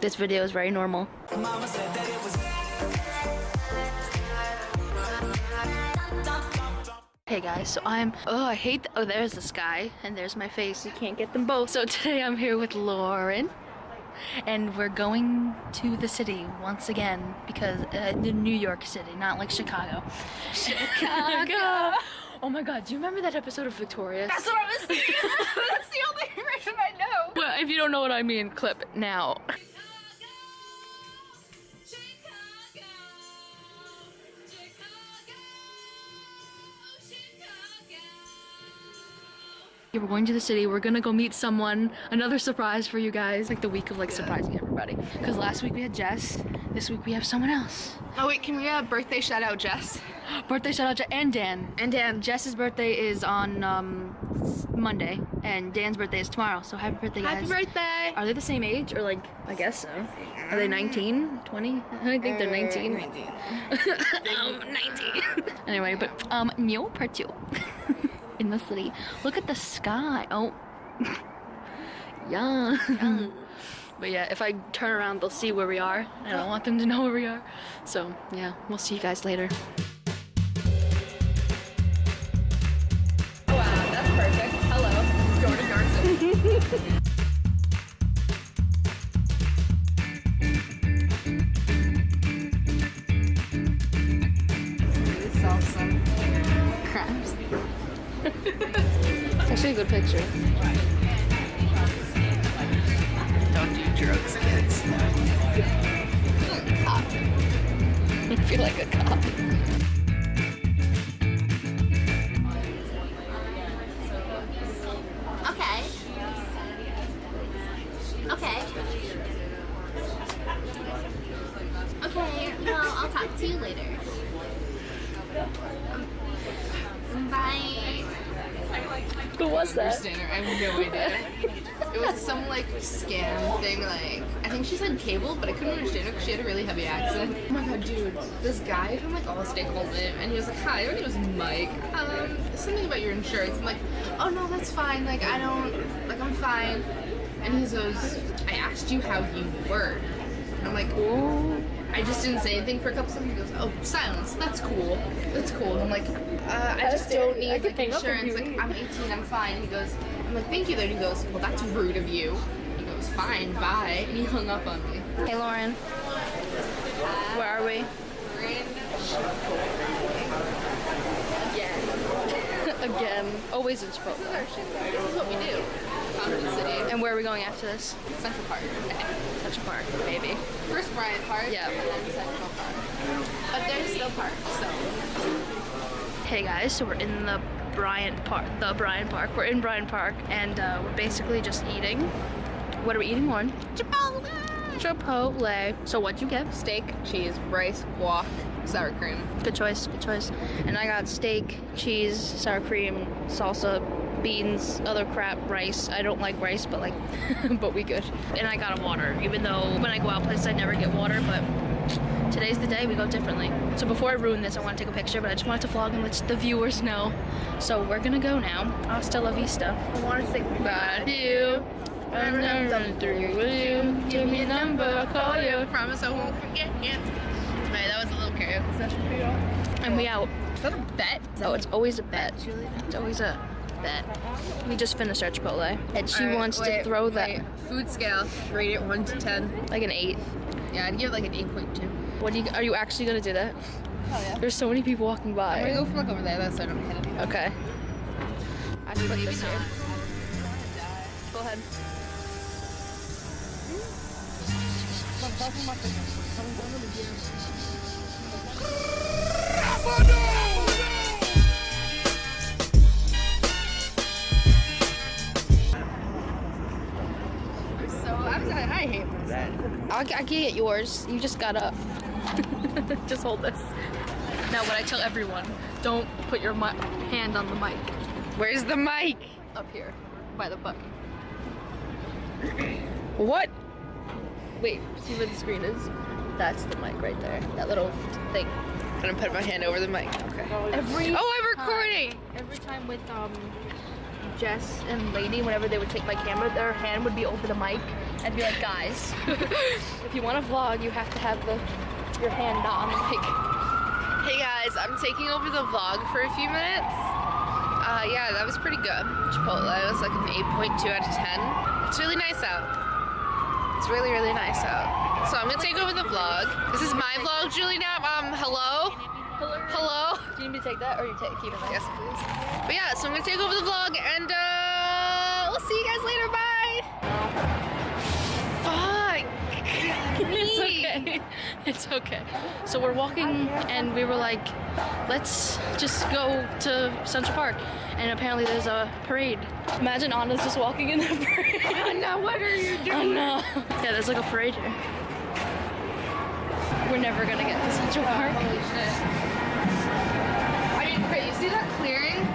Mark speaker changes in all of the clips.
Speaker 1: This video is very normal.
Speaker 2: Mama said that it was.
Speaker 1: Hey guys, so I hate, there's the sky and there's my face. You can't get them both. So today I'm here with Lauren and we're going to the city once again because New York City, not like Chicago. Chicago. Oh my god, do you remember that episode of Victorious?
Speaker 3: That's what I was thinking. That's the only version I know.
Speaker 1: Well, if you don't know what I mean, clip it now. We're going to the city. We're gonna go meet someone. Another surprise for you guys. Like the week of like surprising everybody. Because last week we had Jess. This week we have someone else.
Speaker 3: Oh wait, can we birthday shout out Jess?
Speaker 1: Birthday shout out to and Dan.
Speaker 3: And Dan.
Speaker 1: Jess's birthday is on Monday, and Dan's birthday is tomorrow. So happy birthday, guys!
Speaker 3: Happy birthday!
Speaker 1: Are they the same age, or like? I guess so. Are they 19, 20? I think they're 19.
Speaker 3: 19.
Speaker 1: 19. Anyway, but meal part 2. In the city. Look at the sky. Oh. Yeah. But yeah, if I turn around, they'll see where we are. I don't want them to know where we are. So yeah, we'll see you guys later.
Speaker 3: Oh wow, that's perfect. Hello, Jordan Garson. Really sell some crabs.
Speaker 1: It's actually a good picture.
Speaker 3: Don't do drugs, kids.
Speaker 1: Cop. I feel like a cop.
Speaker 3: Okay. Okay. Okay, well, I'll talk to you later. Bye.
Speaker 1: Who was that?
Speaker 3: Understander, I have no idea. It was some like scam thing, like I think she said cable, but I couldn't understand her because she had a really heavy accent. Oh my god, dude, this guy from like Allstate called him and he was like, "Hi, my name is Mike. Something about your insurance." I'm like, "Oh no, that's fine. Like I don't, like I'm fine." And he goes, "I asked you how you were." And I'm like, "Oh." I just didn't say anything for a couple seconds. He goes, "Oh, silence. That's cool. That's cool." And I'm like, "I just don't need like insurance. Like I'm 18. I'm fine." He goes, "I'm like, thank you." Then he goes, "Well, that's rude of you." He goes, "Fine, bye." And he hung up on me.
Speaker 1: Hey Lauren. Where are we?
Speaker 3: We're in
Speaker 1: Again. Always in Chipotle.
Speaker 3: This is our shit. This is what we do. Out of the city.
Speaker 1: And where are we going after this?
Speaker 3: Central Park.
Speaker 1: Central Park, maybe.
Speaker 3: First Bryant Park.
Speaker 1: Yeah.
Speaker 3: And then Central Park. But there's still parks, so.
Speaker 1: Hey guys, so we're in the Bryant Park. We're in Bryant Park, and we're basically just eating. What are we eating, Lauren?
Speaker 3: Chipotle.
Speaker 1: Chipotle. So what'd you get?
Speaker 3: Steak, cheese, rice, guac, sour cream.
Speaker 1: Good choice, good choice. And I got steak, cheese, sour cream, salsa, beans, other crap, rice. I don't like rice, but like, but we good. And I got a water, even though when I go out places I never get water, but today's the day we go differently. So before I ruin this, I want to take a picture, but I just wanted to vlog and let the viewers know. So we're gonna go now. Hasta la vista.
Speaker 3: I want to say
Speaker 1: Bye to you. I'm never running through with you. Give me a number, I'll call you.
Speaker 3: I promise I won't forget you. Right, that was a little karaoke session for you.
Speaker 1: And we out.
Speaker 3: Is that a bet?
Speaker 1: Oh, it's always a bet.
Speaker 3: Julie?
Speaker 1: It's always a bet. We just finished our Chipotle, and she
Speaker 3: Alright,
Speaker 1: wants to throw that
Speaker 3: Food scale, rate it 1 to 10.
Speaker 1: like an 8.
Speaker 3: Yeah, I'd give it like an 8.2.
Speaker 1: What are you actually gonna do that?
Speaker 3: Oh yeah.
Speaker 1: There's so many people walking
Speaker 3: I'm
Speaker 1: by.
Speaker 3: gonna go from like over there, that's so I don't hit anything.
Speaker 1: Okay. I should put
Speaker 3: Maybe
Speaker 1: this
Speaker 3: not.
Speaker 1: here. Go ahead.
Speaker 3: I hate that.
Speaker 1: I can get yours. You just got up. Just hold this. Now, what I tell everyone: don't put your hand on the mic.
Speaker 3: Where's the mic?
Speaker 1: Up here, by the button.
Speaker 3: What?
Speaker 1: Wait, see where the screen is? That's the mic right there. That little thing.
Speaker 3: I'm gonna put my hand over the mic. Okay.
Speaker 1: Every
Speaker 3: I'm recording!
Speaker 1: Every time with Jess and Lady, whenever they would take my camera, their hand would be over the mic, and be like, guys, if you want to vlog, you have to have your hand on the mic.
Speaker 3: Hey guys, I'm taking over the vlog for a few minutes. Yeah, that was pretty good. Chipotle was like an 8.2 out of 10. It's really nice out. It's really, really nice out. So I'm gonna take over the vlog. This is my vlog, Juliana. Hello? Hello?
Speaker 1: Do you need me to take that, or you keep it?
Speaker 3: Yes, please. But yeah, so I'm gonna take over the vlog, and we'll see you guys later. Bye. Bye.
Speaker 1: It's okay. It's okay. So we're walking, and we were like, let's just go to Central Park. And apparently there's a parade. Imagine Anna's just walking in the parade.
Speaker 3: Anna, what are you doing?
Speaker 1: Anna. Yeah, there's like a parade here. We're never gonna get to Central Park.
Speaker 3: Holy shit. I mean, okay, you see that clearing?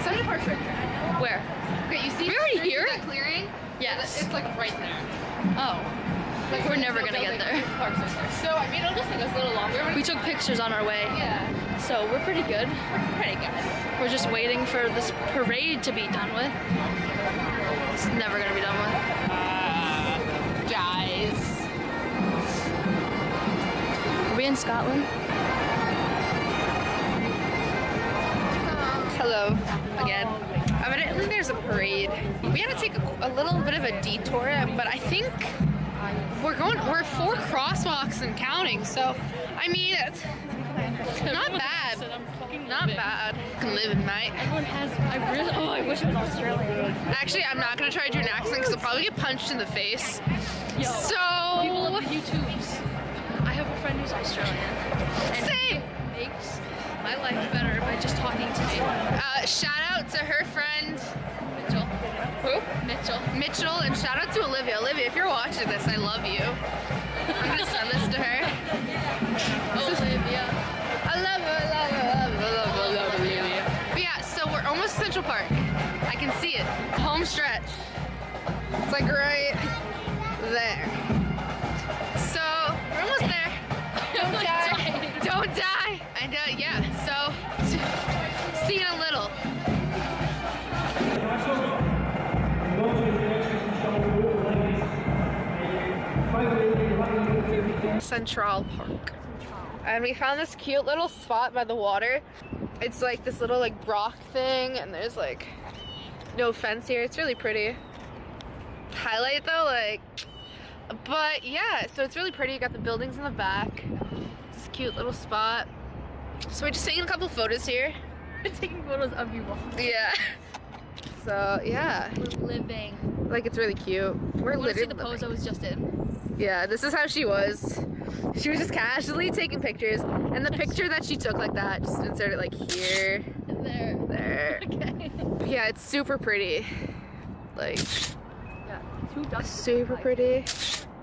Speaker 3: Central Park's right there.
Speaker 1: Where?
Speaker 3: Okay, you see?
Speaker 1: We already here?
Speaker 3: That clearing?
Speaker 1: Yes.
Speaker 3: It's like right there.
Speaker 1: Oh.
Speaker 3: Like,
Speaker 1: We're never gonna get there.
Speaker 3: Park's right there. So, I mean, it'll just take us a little longer.
Speaker 1: We took pictures on our way.
Speaker 3: Yeah.
Speaker 1: So we're pretty good.
Speaker 3: We're pretty good.
Speaker 1: We're just waiting for this parade to be done with. It's never gonna be done with.
Speaker 3: Guys.
Speaker 1: Are we in Scotland?
Speaker 3: Hello again. Evidently there's a parade. We had to take a little bit of a detour, but I think we're 4 crosswalks and counting, so I mean it's not bad. Not bad. Living, mate.
Speaker 1: Everyone has. I wish it was Australian.
Speaker 3: Actually, I'm not gonna try to do an accent because I'll probably get punched in the face.
Speaker 1: Yo,
Speaker 3: So
Speaker 1: people love the YouTubes. I have a friend who's Australian. And
Speaker 3: Same.
Speaker 1: he makes my life better by just talking to me.
Speaker 3: Shout out to her friend
Speaker 1: Mitchell.
Speaker 3: who?
Speaker 1: Mitchell.
Speaker 3: And shout out to Olivia. Olivia, if you're watching this, I love you. I'm gonna send this to her.
Speaker 1: Olivia.
Speaker 3: I love her, Olivia. But yeah, so we're almost to Central Park. I can see it. Home stretch. It's like right there. So we're almost there. Don't die. Don't die. And yeah, so see you in a little. Central Park. And we found this cute little spot by the water. It's like this little like rock thing, and there's like no fence here. It's really pretty. Highlight though, like, but yeah, so it's really pretty. You got the buildings in the back. It's this cute little spot. So we're just taking a couple photos here.
Speaker 1: We're taking photos of you walking.
Speaker 3: Yeah. So yeah.
Speaker 1: We're living.
Speaker 3: Like it's really cute. We're
Speaker 1: Want to see
Speaker 3: literally
Speaker 1: the pose I
Speaker 3: living.
Speaker 1: was just in?
Speaker 3: Yeah, this is how she was. She was just casually taking pictures, and the picture that she took like that, just insert it like here, there.
Speaker 1: Okay.
Speaker 3: Yeah, it's super pretty. Like,
Speaker 1: Yeah. 2 ducks.
Speaker 3: super pretty.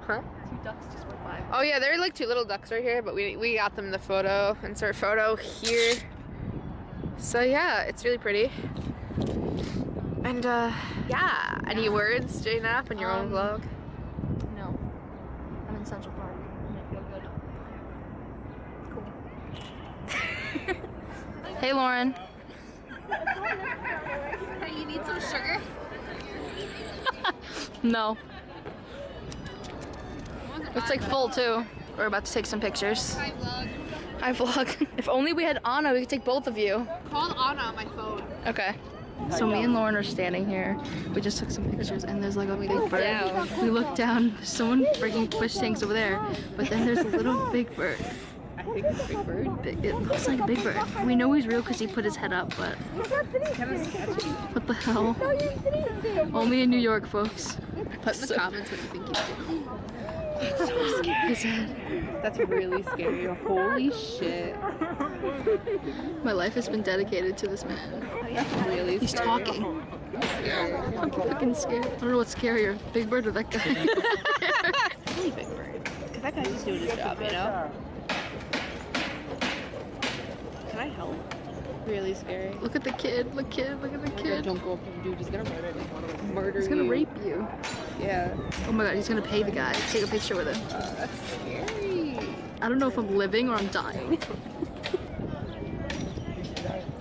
Speaker 3: Huh?
Speaker 1: 2 ducks just went by.
Speaker 3: Oh yeah, there are like 2 little ducks right here, but we got them in the photo. Insert photo here. So yeah, it's really pretty. And yeah, any words, Jane App, on your own vlog?
Speaker 1: No. I'm in Central Park. And I feel good. Cool. Hey, Lauren.
Speaker 3: Hey, you need some sugar?
Speaker 1: No. It's like full too. We're about to take some pictures.
Speaker 3: Hi vlog.
Speaker 1: Hi, vlog. If only we had Anna, we could take both of you.
Speaker 3: Call Anna on my phone.
Speaker 1: Okay. So me and Lauren are standing here. We just took some pictures, and there's like a big bird.
Speaker 3: down.
Speaker 1: We look down. There's someone breaking fish tanks over there, but then there's a little big bird.
Speaker 3: I think it's a big bird.
Speaker 1: It looks like a big bird. We know he's real because he put his head up, but what the hell? Only in New York, folks.
Speaker 3: Put in the comments what you think he's doing.
Speaker 1: So scary. His head.
Speaker 3: That's really scary. Holy shit.
Speaker 1: My life has been dedicated to this man.
Speaker 3: That's really
Speaker 1: He's
Speaker 3: scary.
Speaker 1: talking. I'm fucking scared. I don't know what's scarier, Big Bird or that guy.
Speaker 3: Really big bird. Because that guy's just doing his job, you know? Can I help? Really scary.
Speaker 1: Look at the kid. Look at the kid.
Speaker 3: Don't go up to the dude. He's gonna murder
Speaker 1: He's gonna
Speaker 3: you.
Speaker 1: rape you.
Speaker 3: Yeah.
Speaker 1: Oh my god, he's gonna pay the guy to take a picture with him.
Speaker 3: That's scary.
Speaker 1: I don't know if I'm living or I'm dying.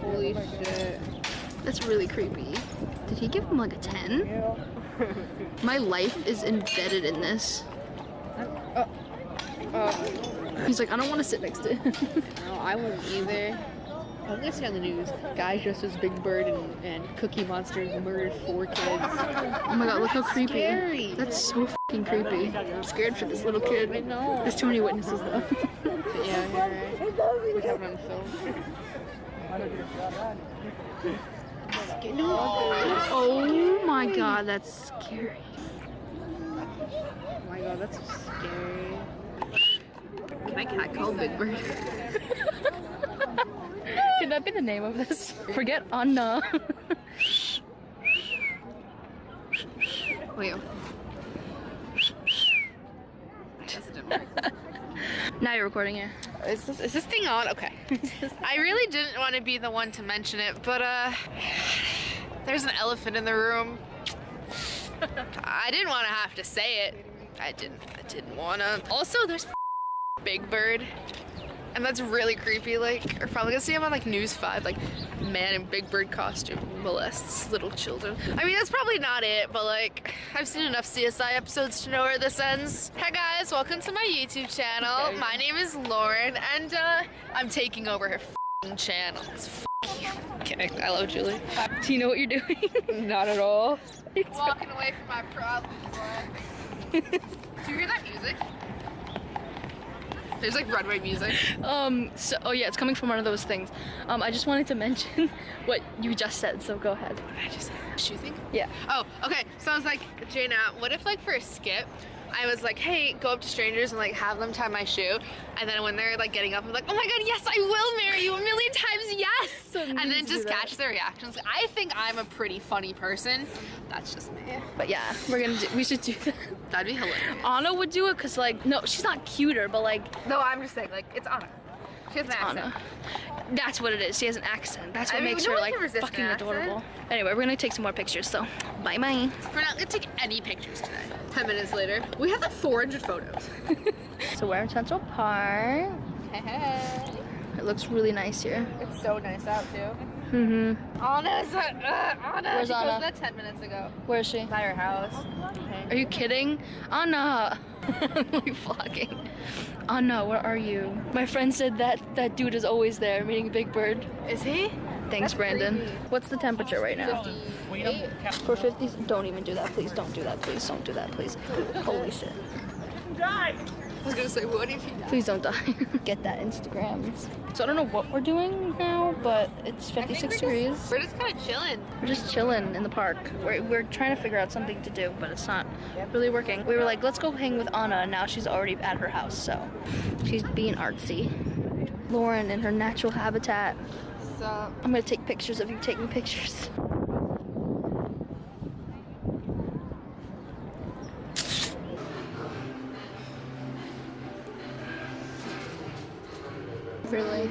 Speaker 3: Holy shit.
Speaker 1: That's really creepy. Did he give him like a 10? My life is embedded in this. He's like, I don't want to sit next to him.
Speaker 3: No, I wouldn't either. I'm gonna see on the news, guys dressed as Big Bird and Cookie Monster murdered 4 kids.
Speaker 1: Oh my god, look how creepy.
Speaker 3: Scary.
Speaker 1: That's so fucking creepy. I'm scared for this little kid.
Speaker 3: I know.
Speaker 1: There's too many witnesses though.
Speaker 3: Yeah, you're right. We have it on film.
Speaker 1: Oh my god, that's scary.
Speaker 3: Oh my god, that's so scary. Can I cat call Big Bird?
Speaker 1: Could that be the name of this? Forget Anna.
Speaker 3: Wait. That's a different.
Speaker 1: Now you're recording it.
Speaker 3: Is this thing on? Okay. I really didn't want to be the one to mention it, but there's an elephant in the room. I didn't want to have to say it. I didn't want to. Also, there's Big Bird. And that's really creepy. Like, we're probably gonna see him on like News 5, like, man in Big Bird costume molests little children. I mean, that's probably not it, but like, I've seen enough CSI episodes to know where this ends. Hi guys, welcome to my YouTube channel. Okay. My name is Lauren, and I'm taking over her f***ing channel. It's okay, I love Julie.
Speaker 1: Do you know what you're doing?
Speaker 3: Not at all. Walking away from my problems. Do you hear that music? There's like runway music.
Speaker 1: Oh yeah, it's coming from one of those things. I just wanted to mention what you just said, so go ahead.
Speaker 3: What did I just say? Shoe thing?
Speaker 1: Yeah.
Speaker 3: Oh, okay. So I was like, Jana, what if like for a skit, I was like, hey, go up to strangers and like have them tie my shoe. And then when they're like getting up, I'm like, oh my god, yes, I will marry you 1,000,000 times, yes!
Speaker 1: So
Speaker 3: and then just catch their reactions. I think I'm a pretty funny person. That's just me.
Speaker 1: But yeah, we should do that.
Speaker 3: That'd be hilarious.
Speaker 1: Anna would do it because like, no, she's not cuter, but like.
Speaker 3: No, I'm just saying, like, it's Anna. She has an accent.
Speaker 1: Anna. That's what it is. She has an accent. That's what makes
Speaker 3: no
Speaker 1: her
Speaker 3: one
Speaker 1: like
Speaker 3: can resist
Speaker 1: fucking
Speaker 3: an
Speaker 1: adorable.
Speaker 3: accent.
Speaker 1: Anyway, we're gonna take some more pictures, so bye bye.
Speaker 3: We're not gonna take any pictures today. 10 minutes later, we have like 400 photos.
Speaker 1: So we're in Central Park.
Speaker 3: Hey.
Speaker 1: It looks really nice here.
Speaker 3: It's so nice out too.
Speaker 1: Mm-hmm.
Speaker 3: Anna's Anna.
Speaker 1: Where's
Speaker 3: she
Speaker 1: Anna?
Speaker 3: posted that 10 minutes ago.
Speaker 1: Where is she?
Speaker 3: By her house.
Speaker 1: Are you kidding? Anna! I'm like vlogging. Anna, where are you? My friend said that dude is always there meeting Big Bird.
Speaker 3: Is he?
Speaker 1: Thanks,
Speaker 3: That's
Speaker 1: Brandon.
Speaker 3: creepy.
Speaker 1: What's the temperature right now?
Speaker 3: 58.
Speaker 1: For 50s? Don't even do that, please. Don't do that, please. Don't do that, please. Holy shit.
Speaker 3: I was gonna say, what if he died?
Speaker 1: Please don't die. Get that Instagram. So I don't know what we're doing now, but it's 56 degrees.
Speaker 3: We're just kind of chilling.
Speaker 1: We're just chilling in the park. We're trying to figure out something to do, but it's not really working. We were like, let's go hang with Anna, and now she's already at her house, so she's being artsy. Lauren in her natural habitat.
Speaker 3: So
Speaker 1: I'm gonna take pictures of you taking pictures. Really?